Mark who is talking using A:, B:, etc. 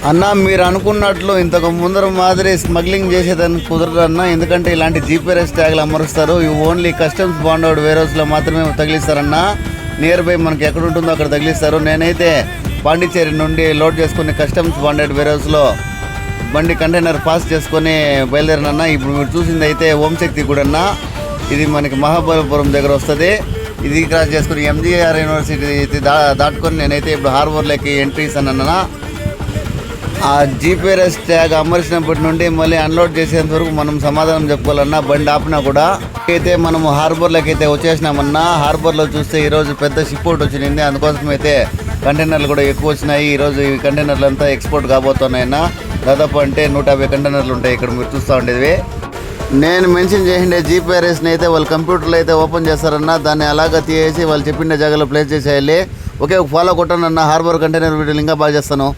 A: అన్న మీరు అనుకున్నట్లు ఇంతకు ముందర మాదిరి స్మగ్లింగ్ చేసేదానికి కుదరదన్న. ఎందుకంటే ఇలాంటి జీపీఆర్ఎస్ ట్యాగ్లు అమరుస్తారు. ఇవి ఓన్లీ కస్టమ్స్ బాండౌడ్ వేర్ హౌస్లో మాత్రమే తగిలిస్తారన్న. నియర్ బై మనకి ఎక్కడ ఉంటుందో అక్కడ తగిలిస్తారు. నేనైతే పాండిచ్చేరి నుండి లోడ్ చేసుకుని కస్టమ్స్ బాండౌడ్ వేర్ హౌస్లో బండి కంటైనర్ పాస్ చేసుకొని బయలుదేరినన్న. ఇప్పుడు మీరు చూసింది అయితే ఓంశక్తి కూడా. ఇది మనకి మహాబలిపురం దగ్గర వస్తుంది. ఇది క్రాస్ చేసుకుని ఎంజీఆర్ యూనివర్సిటీ దాటుకొని నేనైతే ఇప్పుడు హార్బర్లోకి ఎంట్రీ ఇస్తానన్నా. ఆ జీపీఆర్ఎస్ ట్యాగ్ అమర్చినప్పటి నుండి మళ్ళీ అన్లోడ్ చేసేంత వరకు మనం సమాధానం చెప్పుకోవాలన్నా. బండి ఆపినా కూడా అయితే మనము హార్బర్లోకి అయితే వచ్చేసినామన్నా. హార్బర్లో చూస్తే ఈరోజు పెద్ద షిప్ అవుట్ వచ్చింది. అందుకోసం అయితే కంటైనర్లు కూడా ఎక్కువ వచ్చినాయి. ఈరోజు ఈ కంటైనర్లు అంతా ఎక్స్పోర్ట్ కాబోతున్నాయన్నా. దాదాపు అంటే 150 కంటైనర్లు ఉంటాయి ఇక్కడ మీరు చూస్తూ ఉండేవి. నేను మెన్షన్ చేసిండే జీపీఆర్ఎస్ని అయితే వాళ్ళు కంప్యూటర్లో అయితే ఓపెన్ చేస్తారన్నా. దాన్ని అలాగా తీసేసి వాళ్ళు చెప్పిన జాగాలో ప్లేస్ చేసేయాలి. ఒకే ఫాలో కొట్టానన్నా. హార్బర్ కంటైనర్ వీడియోలు ఇంకా బాగా చేస్తాను.